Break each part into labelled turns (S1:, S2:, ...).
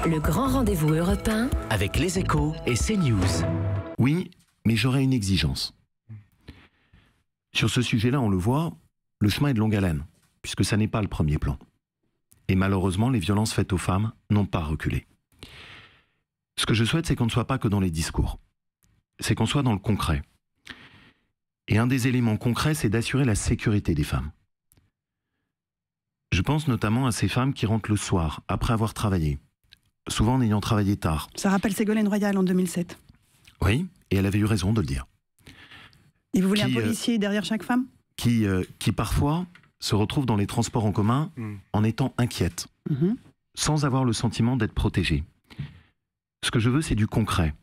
S1: Le grand rendez-vous européen
S2: avec Les Échos et CNews.
S3: Oui, mais j'aurais une exigence. Sur ce sujet-là, on le voit, le chemin est de longue haleine, puisque ça n'est pas le premier plan. Et malheureusement, les violences faites aux femmes n'ont pas reculé. Ce que je souhaite, c'est qu'on ne soit pas que dans les discours. C'est qu'on soit dans le concret. Et un des éléments concrets, c'est d'assurer la sécurité des femmes. Je pense notamment à ces femmes qui rentrent le soir, après avoir travaillé, souvent en ayant travaillé tard.
S4: Ça rappelle Ségolène Royal en 2007.
S3: Oui, et elle avait eu raison de le dire.
S4: Et vous voulez un policier derrière chaque femme ?
S3: Qui parfois se retrouvent dans les transports en commun en étant inquiètes, sans avoir le sentiment d'être protégées. Ce que je veux, c'est du concret.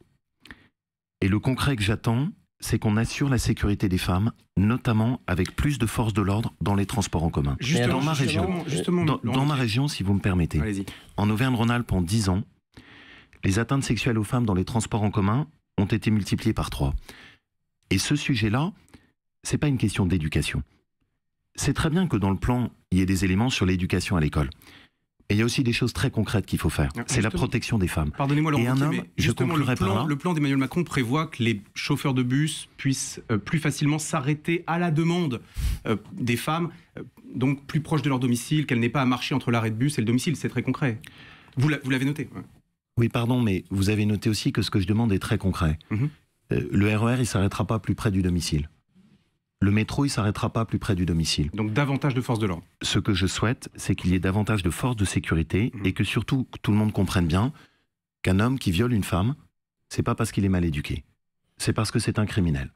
S3: Et le concret que j'attends, c'est qu'on assure la sécurité des femmes, notamment avec plus de forces de l'ordre dans les transports en commun. Dans ma région, si vous me permettez, en Auvergne-Rhône-Alpes, en 10 ans, les atteintes sexuelles aux femmes dans les transports en commun ont été multipliées par 3. Et ce sujet-là, c'est pas une question d'éducation. C'est très bien que dans le plan, il y ait des éléments sur l'éducation à l'école. Et il y a aussi des choses très concrètes qu'il faut faire. C'est la protection des femmes.
S5: Pardonnez-moi, Laurent Wauquiez, mais justement, le plan d'Emmanuel Macron prévoit que les chauffeurs de bus puissent plus facilement s'arrêter à la demande des femmes, donc plus proches de leur domicile, qu'elles n'aient pas à marcher entre l'arrêt de bus et le domicile. C'est très concret. Vous l'avez noté. Ouais.
S3: Oui, pardon, mais vous avez noté aussi que ce que je demande est très concret. Le RER, il ne s'arrêtera pas plus près du domicile. Le métro, il ne s'arrêtera pas plus près du domicile.
S5: Donc davantage de forces de l'ordre.
S3: Ce que je souhaite, c'est qu'il y ait davantage de forces de sécurité et que surtout, que tout le monde comprenne bien qu'un homme qui viole une femme, c'est pas parce qu'il est mal éduqué. C'est parce que c'est un criminel.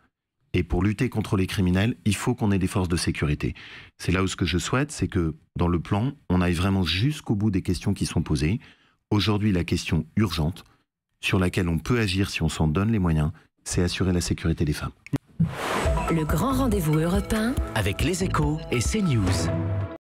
S3: Et pour lutter contre les criminels, il faut qu'on ait des forces de sécurité. C'est là où ce que je souhaite, c'est que dans le plan, on aille vraiment jusqu'au bout des questions qui sont posées. Aujourd'hui, la question urgente, sur laquelle on peut agir si on s'en donne les moyens, c'est assurer la sécurité des femmes.
S1: Le grand rendez-vous européen
S2: avec Les Échos et CNews.